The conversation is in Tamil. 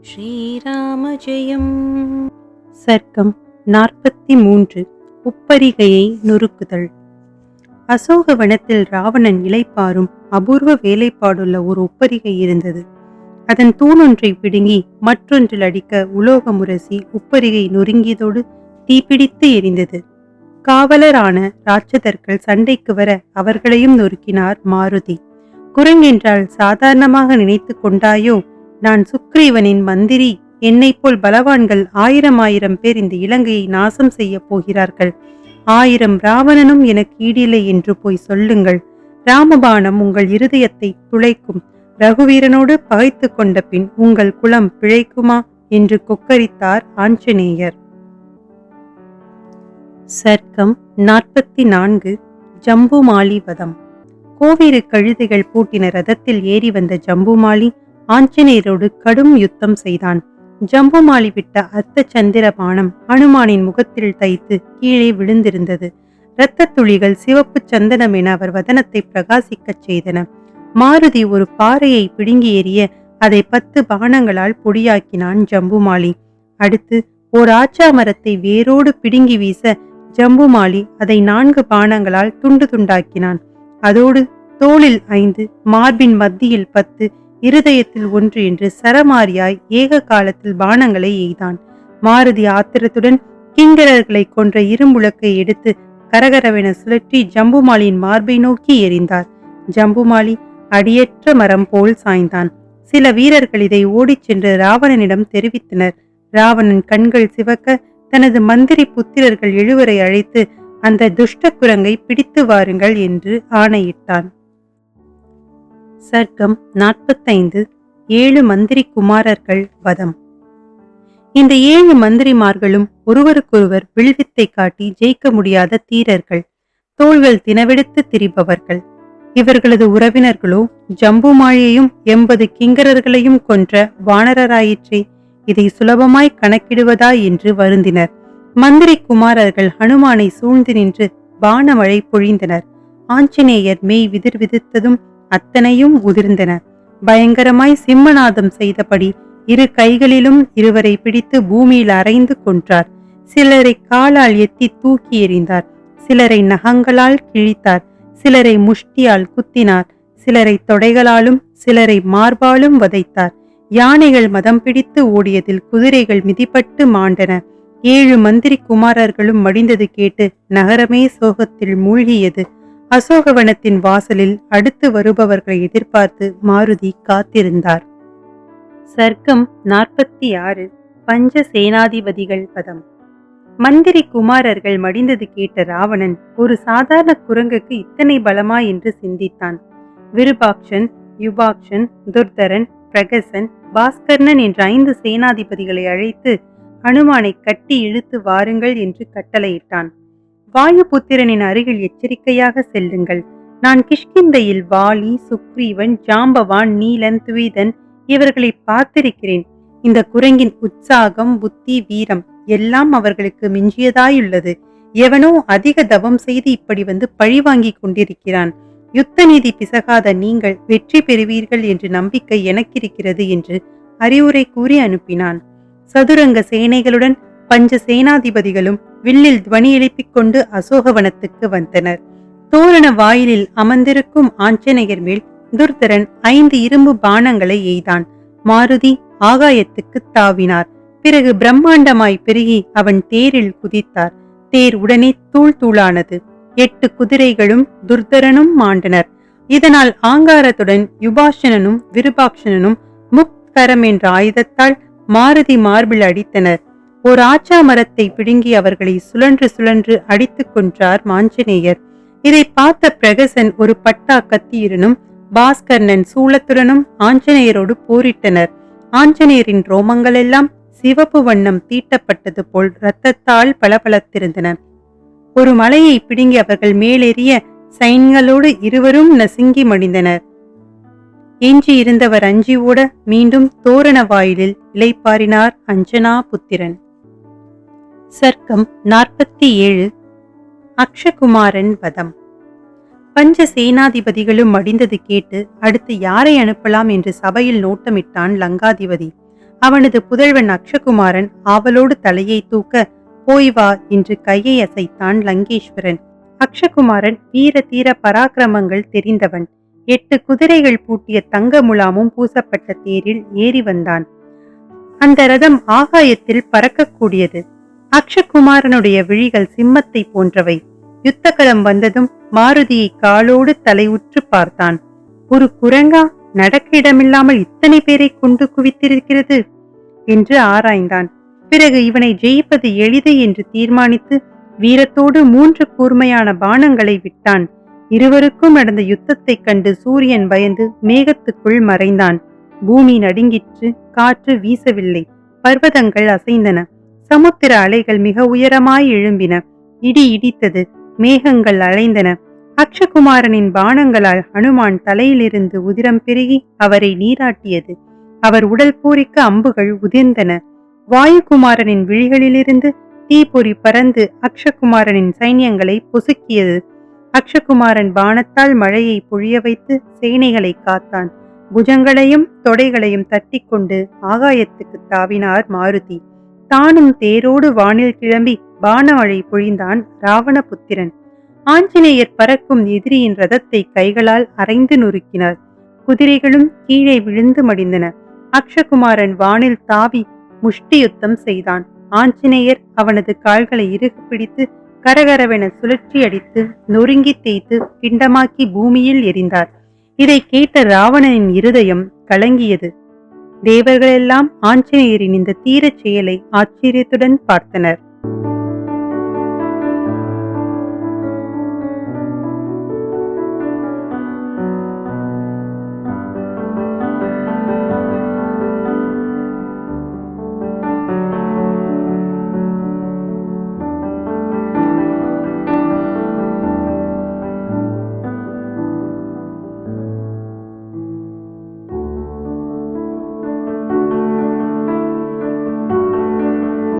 ஸ்ரீராம ஜெயம். சர்க்கம் 43. உப்பரிகையை நொறுக்குதல். அசோகவனத்தில் ராவணன் இளைப்பாறும் அபூர்வ வேலைப்பாடுள்ள ஒரு உப்பரிகை இருந்தது. அதன் தூணொன்றை பிடுங்கி மற்றொன்றில் அடிக்க உலோக முரசி உப்பரிகை நொறுங்கியதோடு தீப்பிடித்து எரிந்தது. காவலரான ராட்சதர்கள் சண்டைக்கு வர அவர்களையும் நொறுக்கினார் மாருதி. குரங்கென்றால் சாதாரணமாக நினைத்து கொண்டாயோ? நான் சுக்ரீவனின் மந்திரி. என்னை போல் பலவான்கள் 1000 பேர் இந்த இலங்கையை நாசம் செய்ய போகிறார்கள். 1000 ராவணனும் எனக்கு ஈடில்லை என்று போய் சொல்லுங்கள். ராமபாணம் உங்கள் இருதயத்தை துளைக்கும். ரகுவீரனோடு பகைத்து கொண்ட பின் உங்கள் குலம் பிழைக்குமா என்று கொக்கரித்தார் ஆஞ்சநேயர். சர்க்கம் 44. ஜம்புமாலி வதம். கோவேறு கழுதைகள் பூட்டின ரதத்தில் ஏறி வந்த ஜம்புமாலி ஆஞ்சநேயரோடு கடும் யுத்தம் செய்தான். ஜம்புமாலி விட்ட அர்த்த சந்திர பானம் ஹனுமானின் முகத்தில் தைத்து கீழே விழுந்திருந்தது. இரத்த துளிகள் சிவப்பு சந்தனம் என அவர் வதனத்தை பிரகாசிக்கச் செய்தன. மாருதி ஒரு பாறையை பிடுங்கி எறிய அதை 10 பானங்களால் பொடியாக்கினான் ஜம்புமாலி. அடுத்து ஓர் ஆச்சா மரத்தை வேரோடு பிடுங்கி வீச ஜம்புமாலி அதை 4 பானங்களால் துண்டு துண்டாக்கினான். அதோடு தோளில் 5, மார்பின் மத்தியில் 10, இருதயத்தில் 1 என்று சரமாரியாய் ஏக காலத்தில் பானங்களை எய்தான். மாருதி ஆத்திரத்துடன் கிங்கரர்களை கொன்ற இரும்புலக்கை எடுத்து கரகரவென சுழற்றி ஜம்புமாலியின் மார்பை நோக்கி எறிந்தார். ஜம்புமாலி அடியற்ற மரம் போல் சாய்ந்தான். சில வீரர்கள் இதை ஓடிச் சென்று ராவணனிடம் தெரிவித்தனர். ராவணன் கண்கள் சிவக்க தனது மந்திரி புத்திரர்கள் 7 அழைத்து அந்த துஷ்ட குரங்கை பிடித்து வாருங்கள் என்று ஆணையிட்டான். சர்க்கம் 45. 7 மந்திரி குமாரர்கள் வதம். இந்த 7 மந்திரிமார்களும் ஒருவருக்கொருவர் வில்வித்தை காட்டி ஜெயிக்க முடியாத தீரர்கள். தோள்கள் தினவெடுத்து திரிபவர்கள். இவர்களது உறவினர்களோ ஜம்புமாலியையும் 80 கிங்கரர்களையும் கொன்ற வானரராயிற்றே. இதை சுலபமாய் கணக்கிடுவதா என்று வருந்தினர். மந்திரி குமாரர்கள் ஹனுமானை சூழ்ந்து நின்று பானமழை பொழிந்தனர். ஆஞ்சநேயர் மெய் விதிர் விதித்ததும் அத்தனையும் உதிர்ந்தன. பயங்கரமாய் சிம்மநாதம் செய்தபடி 2 கைகளிலும் இருவரை பிடித்து பூமியில் அறைந்து கொன்றார். சிலரை காலால் எத்தி தூக்கி எறிந்தார். சிலரை நகங்களால் கிழித்தார். சிலரை முஷ்டியால் குத்தினார். சிலரை தொடைகளாலும் சிலரை மார்பாலும் வதைத்தார். யானைகள் மதம் பிடித்து ஓடியதில் குதிரைகள் மிதிப்பட்டு மாண்டன. 7 மந்திரி குமாரர்களும் மடிந்தது கேட்டு நகரமே சோகத்தில் மூழ்கியது. அசோகவனத்தின் வாசலில் அடுத்து வருபவர்களை எதிர்பார்த்து மாருதி காத்திருந்தார். சர்க்கம் 46. பஞ்ச சேனாதிபதிகள் பதம். மந்திரி குமாரர்கள் மடிந்தது கேட்ட ராவணன் ஒரு சாதாரண குரங்குக்கு இத்தனை பலமா என்று சிந்தித்தான். விருபாக்ஷன், யுபாக்ஷன், துர்தரன், பிரகசன், பாஸ்கர்ணன் என்ற 5 சேனாதிபதிகளை அழைத்து ஹனுமானை கட்டி இழுத்து வாருங்கள் என்று கட்டளையிட்டான். வாயுபுத்திரனின் அருகில் எச்சரிக்கையாக செல்லுங்கள். நான் கிஷ்கிந்தையில் வாலி, சுக்ரீவன், ஜாம்பவான், நீலன், துவிதன் இவர்களை பார்த்திருக்கிறேன். இந்த குரங்கின் உற்சாகம், புத்தி, வீரம் எல்லாம் அவர்களுக்கு மிஞ்சியதாயுள்ளது. எவனோ அதிக தவம் செய்து இப்படி வந்து பழிவாங்கி கொண்டிருக்கிறான். யுத்த நீதி பிசகாத நீங்கள் வெற்றி பெறுவீர்கள் என்று நம்பிக்கை எனக்கிருக்கிறது என்று அறிவுரை கூறி அனுப்பினான். சதுரங்க சேனைகளுடன் பஞ்ச சேனாதிபதிகளும் வில்லில் துவனி எழுப்பிக் கொண்டு அசோகவனத்துக்கு வந்தனர். தோரண வாயிலில் அமர்ந்திருக்கும் ஆஞ்சநேயர் மேல் துர்தரன் 5 இரும்பு பானங்களை எய்தான். மாருதி ஆகாயத்துக்கு தாவினார். பிறகு பிரம்மாண்டமாய் பெருகி அவன் தேரில் குதித்தார். தேர் உடனே தூள் தூளானது. 8 குதிரைகளும் துர்தரனும் மாண்டனர். இதனால் ஆங்காரத்துடன் யுபாஷனனும் விருபாக்ஷனனும் முக்கரம் என்ற ஆயுதத்தால் மாருதி மார்பில் அடித்தனர். ஓர் ஆச்சா மரத்தை பிடுங்கி அவர்களை சுழன்று சுழன்று அடித்து கொன்றார் ஆஞ்சநேயர். இதை பார்த்த பிரகசன் ஒரு பட்டா கத்தியுடனும் பாஸ்கர்ணன் சூலத்துடனும் ஆஞ்சநேயரோடு போரிட்டனர். ஆஞ்சநேயரின் ரோமங்கள் எல்லாம் சிவப்பு வண்ணம் தீட்டப்பட்டது போல் இரத்தத்தால் பளபளத்திருந்தன. ஒரு மலையை பிடுங்கி அவர்கள் மேலேறிய சைன்களோடு இருவரும் நசுங்கி மடிந்தனர். எஞ்சி இருந்தவர் அஞ்சி ஓட மீண்டும் தோரண வாயிலில் இளைப்பாறினார் அஞ்சனா புத்திரன். சர்க்கம் 47. அக்ஷகுமாரன் வதம். பஞ்ச சேனாதிபதிகளும் மடிந்தது கேட்டு அடுத்து யாரை அனுப்பலாம் என்று சபையில் நோட்டமிட்டான் லங்காதிபதி. அவனது புதல்வன் அக்ஷகுமாரன் ஆவலோடு தலையை தூக்க, போய் வா என்று கையை அசைத்தான் லங்கேஸ்வரன். அக்ஷகுமாரன் வீர தீர பராக்கிரமங்கள் தெரிந்தவன். 8 குதிரைகள் பூட்டிய தங்க முலாமும் பூசப்பட்ட தேரில் ஏறி வந்தான். அந்த ரதம் ஆகாயத்தில் பறக்கக்கூடியது. அக்ஷகுமாரனுடைய விழிகள் சிம்மத்தை போன்றவை. யுத்தகளம் வந்ததும் மாருதியை காலோடு தலை உற்று பார்த்தான். ஒரு குரங்கா நடக்க இடமில்லாமல் இத்தனை பேரை கொண்டு குவித்திருக்கிறது என்று ஆராய்ந்தான். பிறகு இவனை ஜெயிப்பது எளிது என்று தீர்மானித்து வீரத்தோடு 3 கூர்மையான பாணங்களை விட்டான். இருவருக்கும் நடந்த யுத்தத்தைக் கண்டு சூரியன் பயந்து மேகத்துக்குள் மறைந்தான். பூமி நடுங்கிற்று. காற்று வீசவில்லை. பர்வதங்கள் அசைந்தன. சமுத்திர அலைகள் மிக உயரமாய் எழும்பின. இடி இடித்தது. மேகங்கள் அலைந்தன. அக்ஷகுமாரனின் பாணங்களால் ஹனுமான் தலையிலிருந்து உதிரம் பெருகி அவரை நீராட்டியது. அவர் உடல் பூரிக்க அம்புகள் உதிர்ந்தன. வாயுகுமாரனின் விழிகளிலிருந்து தீப்பொறி பறந்து அக்ஷகுமாரனின் சைன்யங்களை பொசுக்கியது. அக்ஷகுமாரன் பாணத்தால் மழையை பொழிய வைத்து சேனைகளை காத்தான். புஜங்களையும் தொடைகளையும் தட்டி கொண்டு ஆகாயத்துக்கு தாவினார் மாருதி. தானும் தேரோடு வானில் கிளம்பி பானமழை பொழிந்தான் ராவணபுத்திரன். ஆஞ்சநேயர் பறக்கும் எதிரியின் ரதத்தை கைகளால் அரைந்து நொறுக்கினார். குதிரைகளும் கீழே விழுந்து மடிந்தன. அக்ஷகுமாரன் வானில் தாவி முஷ்டியுத்தம் செய்தான். ஆஞ்சநேயர் அவனது கால்களை இறுக பிடித்து கரகரவென சுழற்றி அடித்து நொறுங்கி தேய்த்து பிண்டமாக்கி பூமியில் எறிந்தார். இதை கேட்ட ராவணனின் இருதயம் கலங்கியது. தேவர்களெல்லாம் ஆஞ்சநேயரின் இந்த தீரச் செயலை ஆச்சரியத்துடன் பார்த்தனர்.